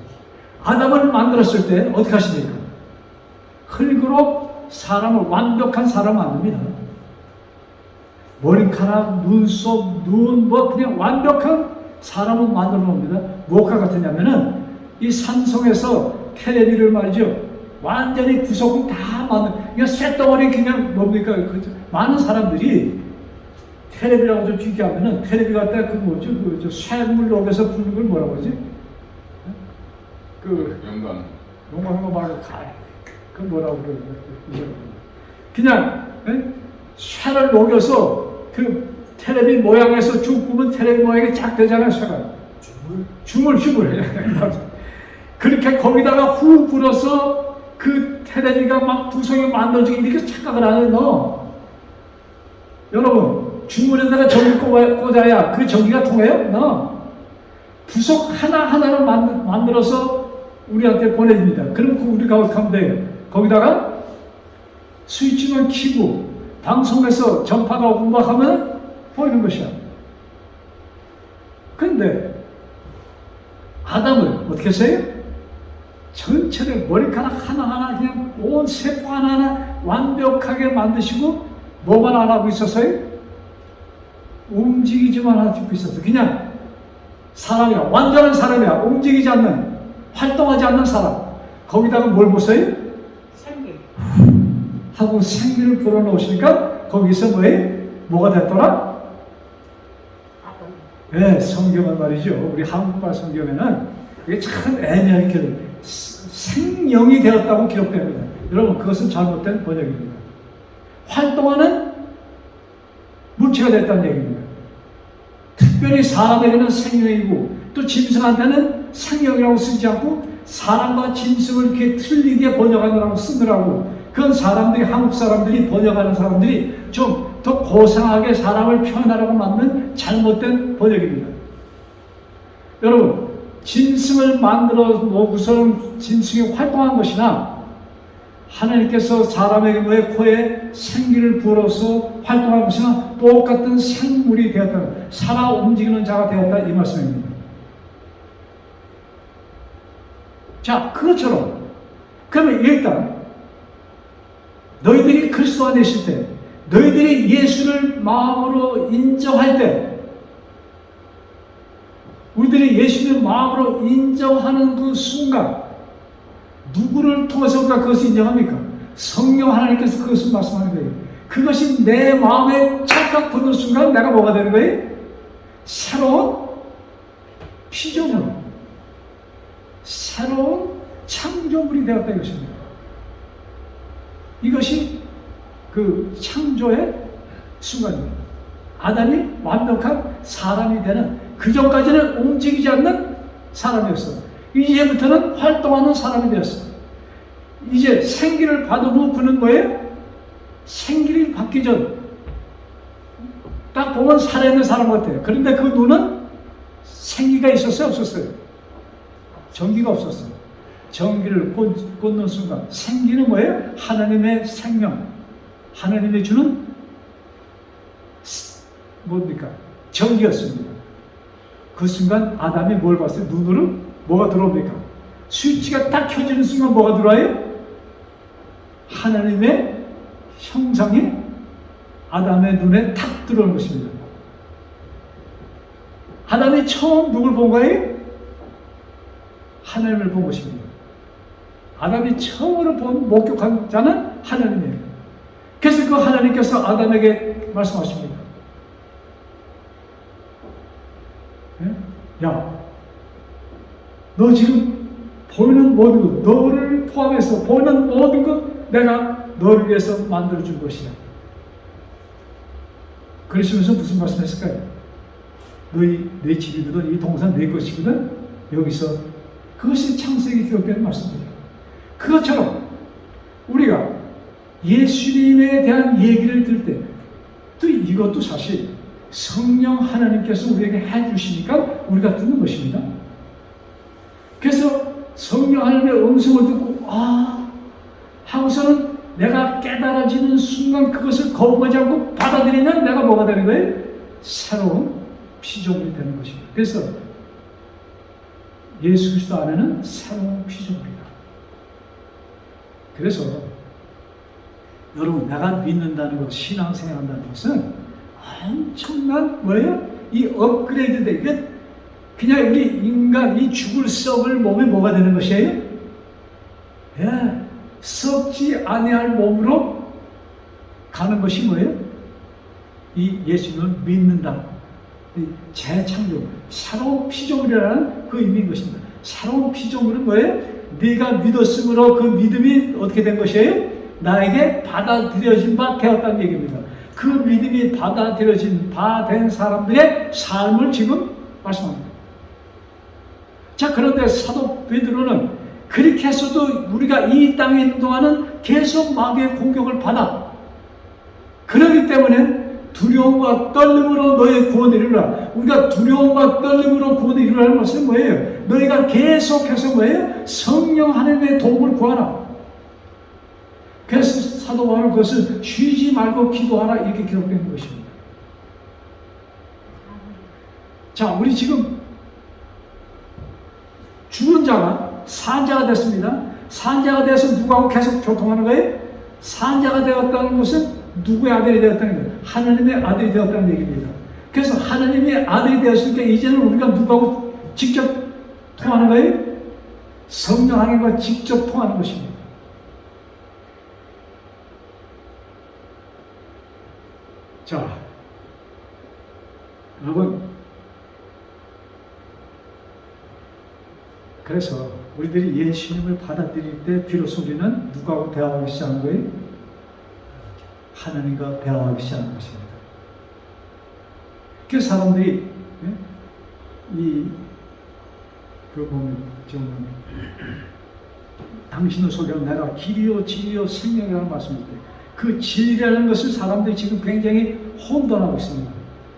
아담을 만들었을 때 어떻게 하십니까? 흙으로 사람을 완벽한 사람 만듭니다. 머리카락, 눈썹, 눈, 그냥 완벽한 사람을 만들어 놓습니다. 무엇과 같으냐면은 이 산속에서 테레비를 말이죠. 완전히 구석을 다 그냥 쇳덩어리 그냥 뭡니까? 많은 사람들이 테레비라고 좀 비교하면은 테레비 갖다 쇳물 녹여서 부는 걸 뭐라고 하지? 영광 말고 그 뭐라고 그래요? 그냥 쇠를 녹여서 그 테레비 모양에서 쭉 보면 테레비 모양이 쫙 되잖아요, 쇠가. 줌을. 그렇게 거기다가 후 불어서 그 테레비가 막 구성이 만들어지게 이렇게 착각을 안 해, 너. 여러분, 주문에다가 전기 꽂아야 그 전기가 통해요? 너. 부속 하나하나를 만들어서 우리한테 보내줍니다. 그럼 우리가 어떻게 하면 돼요? 거기다가 스위치만 켜고 방송에서 전파가 오고 막 하면 보이는 것이야. 그런데 아담을 어떻게 했어요? 전체를 머리카락 하나하나 그냥 온 세포 하나하나 완벽하게 만드시고 뭐만 안 하고 있었어요? 움직이지만 하고 있었어요. 그냥 사람이야. 완전한 사람이야. 움직이지 않는, 활동하지 않는 사람. 거기다가 뭘 보세요? 생기. 하고 생기를 불어넣으시니까 거기서 뭐가 됐더라? 네, 성경은 말이죠. 우리 한국말 성경에는 이게 참 애매하게 생명이 되었다고 기록됩니다. 여러분, 그것은 잘못된 번역입니다. 활동하는 물체가 됐다는 얘기입니다. 특별히 사람에게는 생명이고 또 짐승한테는 생명이라고 쓰지 않고 사람과 짐승을 이렇게 틀리게 번역하느라고 쓰느라고 그건 사람들이, 한국 사람들이 번역하는 사람들이 좀 더 고상하게 사람을 표현하라고 만든 잘못된 번역입니다. 여러분, 짐승을 만들어 놓고서는 짐승이 활동한 것이나 하나님께서 사람에게 코에 생기를 불어서 활동한 것이나 똑같은 생물이 되었다. 살아 움직이는 자가 되었다. 이 말씀입니다. 자, 그것처럼 그러면 일단 너희들이 그리스도 안에 있을 때 너희들이 예수를 마음으로 인정할 때 우리들이 예수를 마음으로 인정하는 그 순간 누구를 통해서 우리가 그것을 인정합니까? 성령 하나님께서 그것을 말씀하는 거예요. 그것이 내 마음에 찰칵 붙는 순간 내가 뭐가 되는 거예요? 새로운 피조물, 새로운 창조물이 되었다 이것입니다. 이것이 그 창조의 순간입니다. 아담이 완벽한 사람이 되는, 그 전까지는 움직이지 않는 사람이었어. 이제부터는 활동하는 사람이 되었어. 이제 생기를 받은 후 그는 뭐예요? 생기를 받기 전 딱 보면 살아있는 사람 같아요. 그런데 그 눈은 생기가 있었어요? 없었어요? 전기가 없었어요. 전기를 꽂는 순간 생기는 뭐예요? 하나님의 생명, 하나님이 주는 뭡니까? 전기였습니다. 그 순간 아담이 뭘 봤어요? 눈으로 뭐가 들어옵니까? 스위치가 딱 켜지는 순간 뭐가 들어와요? 하나님의 형상이 아담의 눈에 탁 들어오는 것입니다. 아담이 처음 누굴 본 거예요? 하나님을 본 것입니다. 아담이 처음으로 목격한 자는 하나님이에요. 그래서 그 하나님께서 아담에게 말씀하십니다. 야, 너 지금 보이는 모든 것, 너를 포함해서 보이는 모든 것 내가 너를 위해서 만들어준 것이야. 그러시면서 무슨 말씀했을까요? 내 집이거든, 이 동산 내 것이거든. 여기서 그것이 창세기 기록된 말씀입니다. 그것처럼 우리가 예수님에 대한 얘기를 들을 때 또 이것도 사실 성령 하나님께서 우리에게 해주시니까 우리가 듣는 것입니다. 그래서 성령 하나님의 음성을 듣고 하고서는 내가 깨달아지는 순간 그것을 거부하지 않고 받아들이면 내가 뭐가 되는 거예요? 새로운 피조물이 되는 것입니다. 그래서 예수 그리스도 안에는 새로운 피조물이다. 그래서 여러분, 내가 믿는다는 것, 신앙생활 한다는 것은 엄청난 뭐예요? 이 업그레이드 돼. 그냥 우리 인간, 이 죽을 썩을 몸에 뭐가 되는 것이에요? 예, 썩지 아니할 몸으로 가는 것이 뭐예요? 이 예수님을 믿는다. 재창조, 새로운 피조물이라는 그 의미인 것입니다. 새로운 피조물은 뭐예요? 네가 믿었으므로 그 믿음이 어떻게 된 것이에요? 나에게 받아들여진 바 되었다는 얘기입니다. 그 믿음이 받아들여진 바 된 사람들의 삶을 지금 말씀합니다. 자, 그런데 사도 베드로는 그렇게 해서도 우리가 이 땅에 있는 동안은 계속 마귀의 공격을 받아. 그렇기 때문에 두려움과 떨림으로 너의 구원을 이루라. 우리가 두려움과 떨림으로 구원을 이루라는 것은 뭐예요? 너희가 계속해서 뭐예요? 성령 하나님의 도움을 구하라. 그래서 사도 바울은 그것을 쉬지 말고 기도하라 이렇게 기록된 것입니다. 자, 우리 지금 죽은 자가 산자가 됐습니다. 산자가 돼서 누구하고 계속 교통하는 거예요? 산자가 되었다는 것은 누구의 아들이 되었다는 거예요? 하나님의 아들이 되었다는 얘기입니다. 그래서 하나님의 아들이 되었으니까 이제는 우리가 누구하고 직접 통하는 거예요? 성령 하나님과 직접 통하는 것입니다. 자, 여러분, 그래서 우리들이 예수님을 받아들일 때 비로소 우리는 누구하고 대화하기 시작한 거예요? 하나님과 대화하기 시작한 것입니다. 그 사람들이 보면 좀 당신을 속여 내가 길이요 진리요 생명이라는 말씀일 때 그 진리라는 것을 사람들이 지금 굉장히 혼돈하고 있습니다.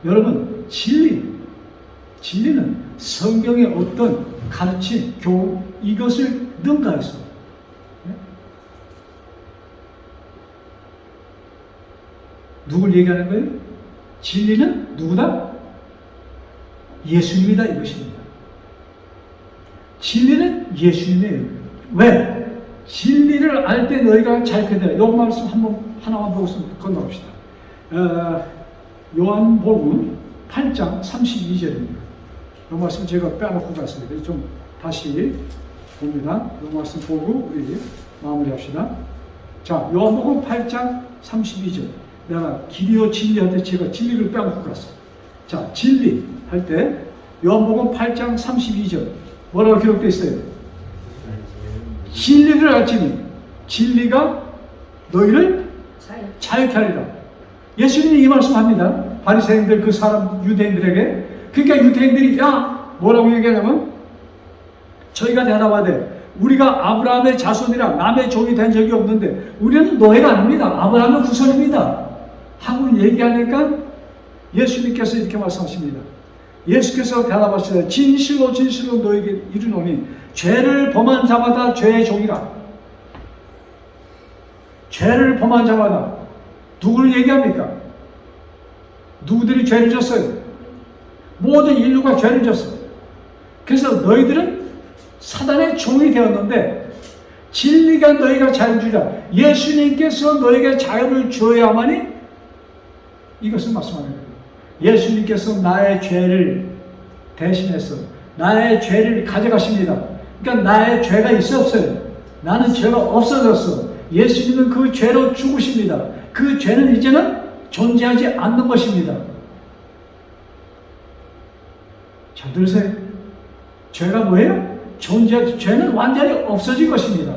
여러분, 진리는 성경의 어떤 가르침, 교훈 이것을 능가해서 누굴 얘기하는 거예요? 진리는 누구다? 예수님이다 이것입니다. 진리는 예수님이에요. 왜? 진리를 알 때 너희가 자유케 되라. 이 말씀 하나만 보고 건너갑시다. 요한복음 8장 32절입니다. 이 말씀 제가 빼놓고 갔습니다. 좀 다시 봅니다. 이 말씀 보고 우리 마무리합시다. 자, 요한복음 8장 32절. 내가 길이요 진리할 때 제가 진리를 빼놓고 갔어요. 자, 진리 할 때 요한복음 8장 32절 뭐라고 기록되어 있어요? 진리를 알지니 진리가 너희를 자유케 하리라. 예수님이 이 말씀합니다. 바리새인들 그 사람 유대인들에게. 그러니까 유대인들이 뭐라고 얘기하냐면 저희가 대답하되 우리가 아브라함의 자손이라 남의 종이 된 적이 없는데 우리는 노예가 아닙니다. 아브라함의 후손입니다. 하고 얘기하니까 예수님께서 이렇게 말씀하십니다. 예수께서 대답하시되 진실로 진실로 너에게 이르노니 죄를 범한 자마다 죄의 종이라. 죄를 범한 자마다 누구를 얘기합니까? 누구들이 죄를 졌어요? 모든 인류가 죄를 졌어요. 그래서 너희들은 사단의 종이 되었는데 진리가 너희가 자유를 주라. 예수님께서 너에게 자유를 주어야만이 이것을 말씀하는 거예요. 예수님께서 나의 죄를 대신해서 나의 죄를 가져가십니다. 그러니까 나의 죄가 있어 없어요? 나는 죄가 없어졌어. 예수님은 그 죄로 죽으십니다. 그 죄는 이제는 존재하지 않는 것입니다. 잘 들으세요. 죄가 뭐예요? 죄는 완전히 없어진 것입니다.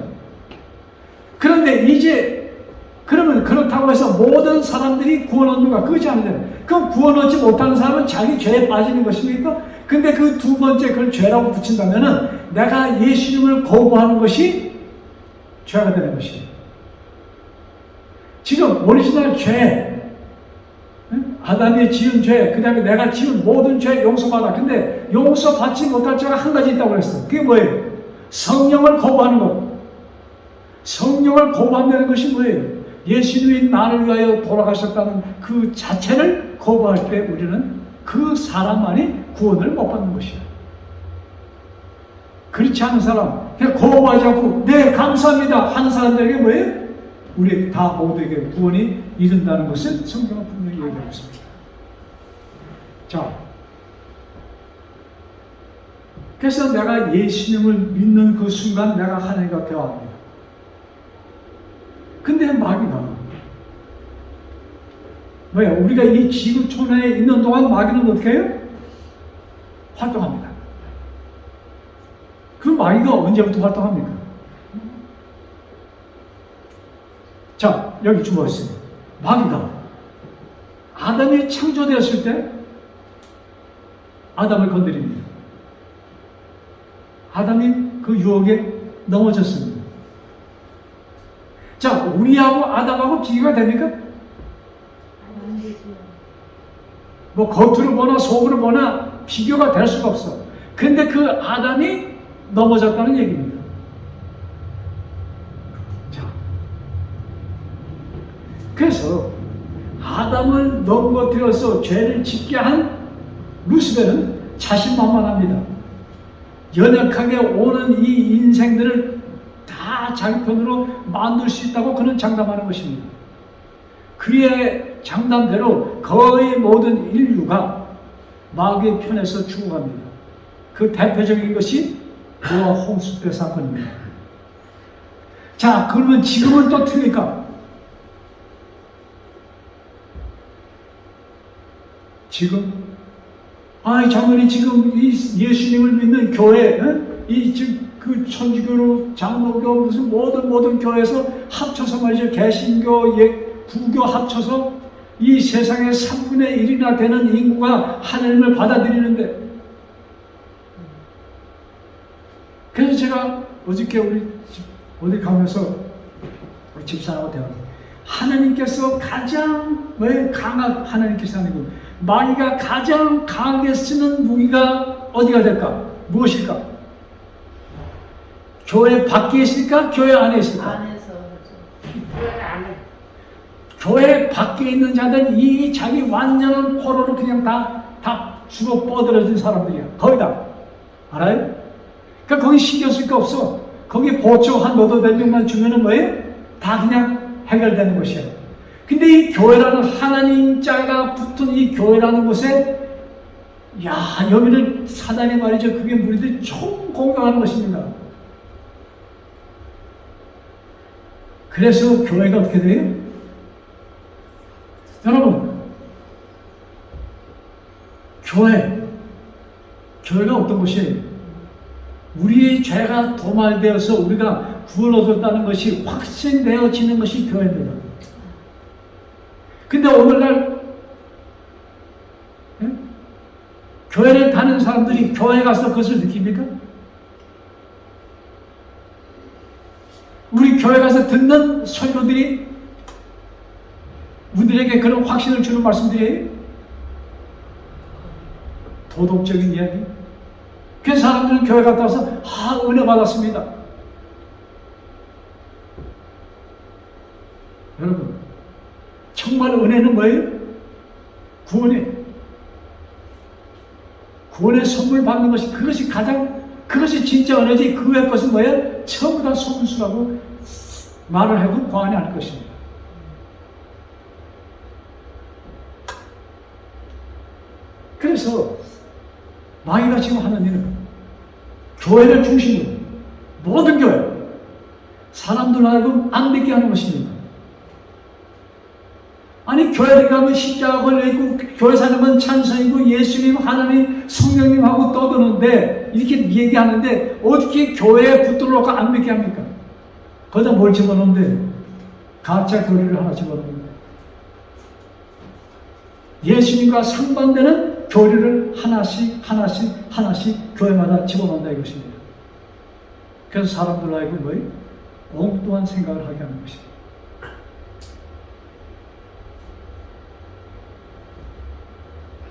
그런데 이제 그러면 그렇다고 해서 모든 사람들이 구원 얻는가? 그렇지 않은데 그럼 구원 얻지 못하는 사람은 자기 죄에 빠지는 것입니까? 근데 그 두 번째 그걸 죄라고 붙인다면은 내가 예수님을 거부하는 것이 죄가 되는 것이에요. 지금 오리지널 죄, 아담이 지은 죄, 그 다음에 내가 지은 모든 죄 용서받아. 근데 용서받지 못할 죄가 한 가지 있다고 그랬어. 그게 뭐예요? 성령을 거부하는 것. 성령을 거부한다는 것이 뭐예요? 예수님이 나를 위하여 돌아가셨다는 그 자체를 거부할 때 우리는 그 사람만이 구원을 못 받는 것이야. 그렇지 않은 사람, 그냥 거부하지 않고 네 감사합니다 하는 사람들에게 뭐예요? 우리 다 모두에게 구원이 이른다는 것을 성경은 분명히 얘기하고 있습니다. 자, 그래서 내가 예수님을 믿는 그 순간 내가 하나님과 대화합니다. 근데 마귀가 뭐야? 우리가 이 지구촌에 있는 동안 마귀는 어떻게 해요? 활동합니다. 그 마귀가 언제부터 활동합니까? 자, 여기 주목했어요. 마귀가 아담이 창조되었을 때 아담을 건드립니다. 아담이 그 유혹에 넘어졌습니다. 자, 우리하고 아담하고 비교가 됩니까? 뭐 겉으로 보나 속으로 보나 비교가 될 수가 없어. 근데 그 아담이 넘어졌다는 얘기입니다. 자, 그래서 아담을 넘어뜨려서 죄를 짓게 한 루시벨은 자신만만합니다. 연약하게 오는 이 인생들을 다 자기 편으로 만들 수 있다고 그는 장담하는 것입니다. 그의 장담대로 거의 모든 인류가 마귀의 편에서 죽어갑니다. 그 대표적인 것이 노아 홍수 때 사건입니다. 자, 그러면 지금은 또 틀릴까? 지금 장로님 지금 이 예수님을 믿는 교회, 이 지금 그 천주교로 장로교 무슨 모든 교회에서 합쳐서 말이죠. 개신교, 부교 합쳐서 이 세상의 3분의 1이나 되는 인구가 하나님을 받아들이는데, 그래서 제가 어저께 우리 어디 가면서 우리 집사람하고 대화했어요. 하나님께서 가장 하나님께서 아니고 마귀가 가장 강하게 쓰는 무기가 어디가 될까? 무엇일까? 교회 밖에 있을까? 교회 안에 있을까? 안에서 교회 안에. 교회 밖에 있는 자들 이 자기 완전한 포로로 그냥 다 죽어 뻗어진 사람들이야. 거의 다. 알아요? 그러니까 거기 신경 쓸 거 없어. 거기 보초 한 너도 몇 명만 주면은 뭐예요? 다 그냥 해결되는 것이야. 근데 이 교회라는 하나님 자가 붙은 이 교회라는 곳에 여기를 사단이 말이죠. 그게 무리들이 총공격하는 것입니다. 그래서 교회가 어떻게 돼요? 여러분, 교회가 어떤 것이에요? 우리의 죄가 도말되어서 우리가 구원 얻었다는 것이 확신되어지는 것이 교회입니다. 근데 오늘날 교회를 다니는 사람들이 교회 가서 그것을 느낍니까? 우리 교회 가서 듣는 설교들이 우리에게 그런 확신을 주는 말씀들이에요? 도덕적인 이야기? 그래서 사람들은 교회 갔다 와서 은혜 받았습니다. 여러분, 정말 은혜는 뭐예요? 구원이에요. 구원의 선물 받는 것이 그것이 진짜 은혜지. 그 외의 것은 뭐예요? 전부 다 속임수라고 말을 해도 과언이 아닐 것입니다. 그래서 마귀가 지금 하는 일은 교회를 중심으로 모든 교회 사람들 하여금 안 믿게 하는 것입니다. 아니 교회를 가면 십자가 걸려있고 교회 사람은 찬성이고 예수님, 하나님, 성령님하고 떠드는데 이렇게 얘기하는데 어떻게 교회에 붙들어놓고 안 믿게 합니까? 거기다 뭘 집어넣는데 가짜 교리를 하나 집어넣는데 예수님과 상반되는 교리를 하나씩 교회마다 집어넣는다 이것입니다. 그래서 사람들 하여금 뭐예요? 엉뚱한 생각을 하게 하는 것입니다.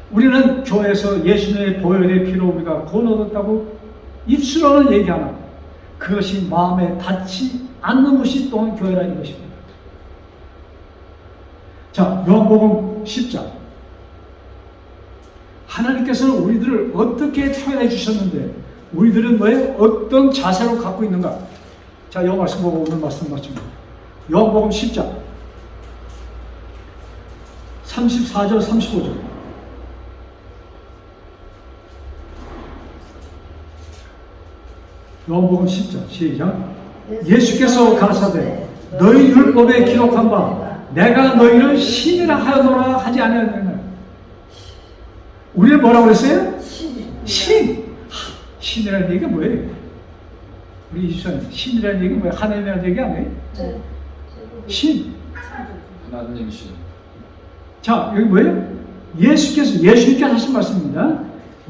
우리는 교회에서 예수님의 보혈의 피로 우리가 구원 얻었다고 입술로는 얘기하나 그것이 마음에 닿지 않는 것이 또한 교회라는 것입니다. 자, 요한복음 10장. 하나님께서는 우리들을 어떻게 표현해 주셨는데 우리들은 왜 어떤 자세로 갖고 있는가? 자, 이 말씀 보고 오늘 말씀 맞춥니다. 요한복음 10장 34절 35절. 요한복음 10장 시작. 예수께서 가라사대 너희 율법에 기록한 바 내가 너희를 신이라 하여노라 하지 아니하느냐. 우리를 뭐라고 그랬어요? 신이라는 얘기가 뭐예요? 우리 이수사님 신이라는 얘기가 뭐예요? 하나님이라는 얘기 아니에요? 신. 하나님 신. 자, 여기 뭐예요? 예수님께서 하신 말씀입니다.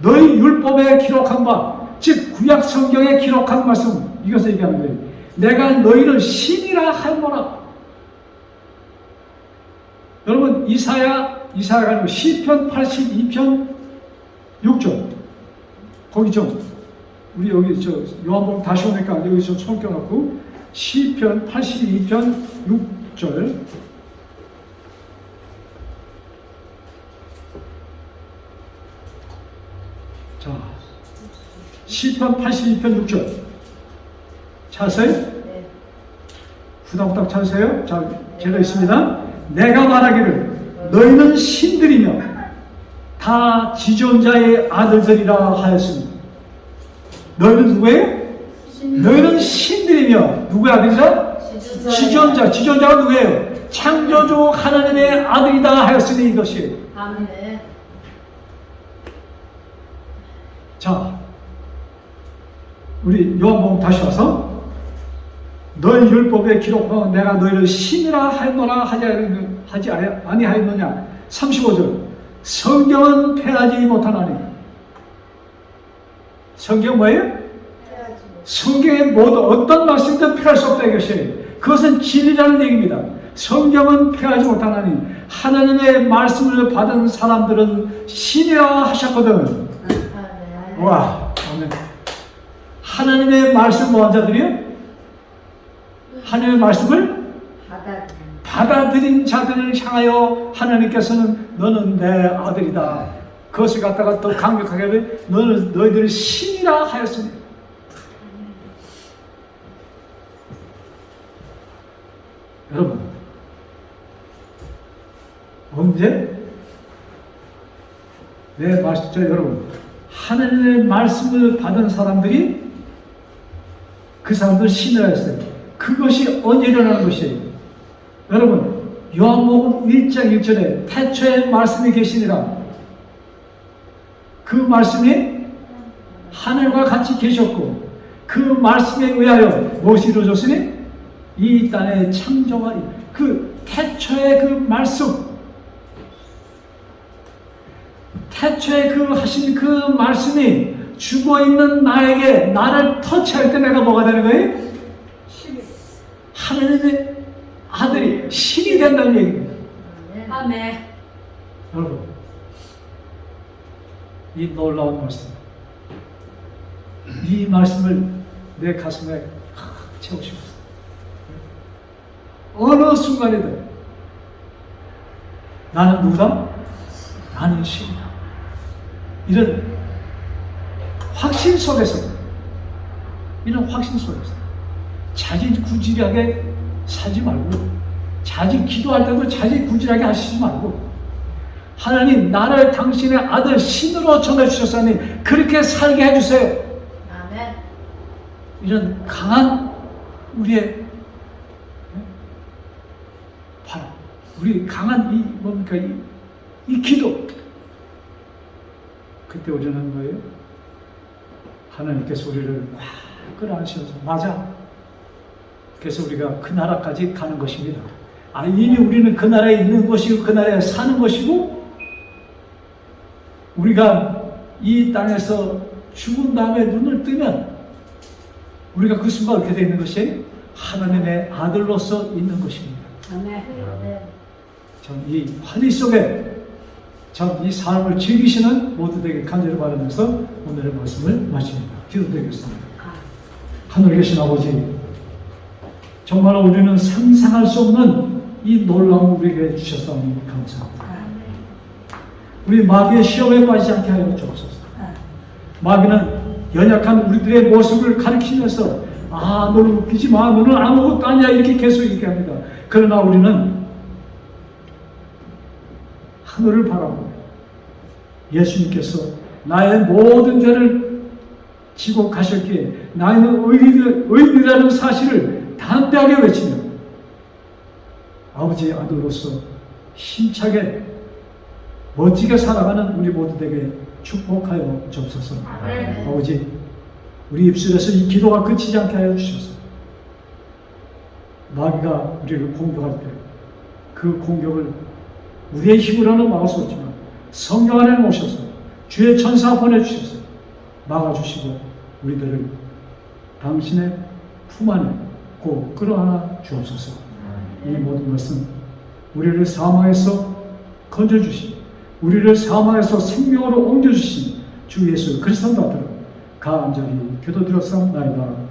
너희 율법에 기록한 바, 즉 구약 성경에 기록한 말씀, 이것을 얘기하는 거예요. 내가 너희를 신이라 하노라. 여러분, 이사야가 아니고 시편 82편 6절. 거기 좀 우리 여기 요한복음 다시 오니까 여기 손 껴놓고 시편 82편 6절. 자, 시편 82편 6절. 찾으세요? 네. 후닥후닥 찾으세요? 자, 제가 있습니다. 내가 말하기를 너희는 신들이며 다 지존자의 아들들이라 하였습니다. 너희는 누구예요? 너희는 신들이며 누구의 아들이다? 지존자가 누구예요? 창조주 하나님의 아들이다 하였으니 이것이. 아멘. 자, 우리 요한복음 다시 와서 너희 율법에 기록하고 내가 너희를 신이라 하였노라 하지 아니하였느냐. 35절. 성경은 패하지 못하나니. 성경 뭐예요? 성경에 모두 어떤 말씀도 패할 수 없다 이것이에요. 그것은 진리라는 얘기입니다. 성경은 패하지 못하나니 하나님의 말씀을 받은 사람들은 신이라 하셨거든. 와, 아멘. 하나님의 말씀 뭐한 자들이요? 하나님의 말씀을 받아들인 자들을 향하여 하나님께서는 너는 내 아들이다. 그것을 갖다가 또 강력하게 너희들이 신이라 하였으니. 여러분, 언제? 내 말씀, 여러분, 하나님의 말씀을 받은 사람들이 그 사람들 신이라 했어요. 그것이 언제 일어나는 것이에요? 여러분, 요한복음 1장 1절에 태초에 말씀이 계시니라. 그 말씀이 하늘과 같이 계셨고 그 말씀에 의하여 무엇이 이루어졌으니? 이 땅의 창조가 그 태초의 그 말씀, 태초에 그 하신 그 말씀이 죽어있는 나에게 나를 터치할 때 내가 뭐가 되는 거예요? 하나님의 아들이 신이 된다는 얘기입니다. 아멘. 여러분, 이 놀라운 말씀, 이 말씀을 내 가슴에 채우고 싶습니다. 어느 순간이든 나는 누구다? 나는 신이다. 이런 확신 속에서, 자지구질하게 살지 말고, 기도할 때도 자지구질하게 하시지 말고, 하나님 나를 당신의 아들 신으로 정해주셨으니 그렇게 살게 해주세요. 아멘. 이런 강한 우리의 바람, 우리 강한 이 기도. 그때 우리는 뭐예요? 하나님께서 우리를 꽉 끌어안으셔서 맞아. 그래서 우리가 그 나라까지 가는 것입니다. 이미 우리는 그 나라에 있는 것이고 그 나라에 사는 것이고, 우리가 이 땅에서 죽은 다음에 눈을 뜨면 우리가 그 순간 어떻게 되는 것이 하나님의 아들로서 있는 것입니다. 아멘. 전 이 환희 속에 참 이 삶을 즐기시는 모두에게 간절히 바라면서 오늘의 말씀을 마칩니다. 기도드리겠습니다. 하늘에 계신 아버지, 정말 우리는 상상할 수 없는 이 놀라움을 우리에게 주셔서 감사합니다. 우리 마귀의 시험에 빠지지 않게 하여 주옵소서. 마귀는 연약한 우리들의 모습을 가리키면서 너는 웃기지 마, 너는 아무것도 아니야, 이렇게 계속 얘기합니다. 그러나 우리는 하늘을 바라보고 예수님께서 나의 모든 죄를 지고 가셨기에 나는 의인이라는 사실을 담대하게 외치며 아버지의 아들로서 힘차게 멋지게 살아가는 우리 모두에게 축복하여 주옵소서. 아버지, 우리 입술에서 이 기도가 그치지 않게 하여 주셔서 마귀가 우리를 공격할 때 그 공격을 우리의 힘으로는 막을 수 없지만 성령 안에 오셔서 주의 천사 보내주셔서 막아주시고 우리들을 당신의 품 안에 꼭 끌어안아 주옵소서. 이 모든 것은 우리를 사망에서 건져주신, 우리를 사망에서 생명으로 옮겨주신 주 예수 그리스도 받들어 간절히 기도드렸사옵나이다.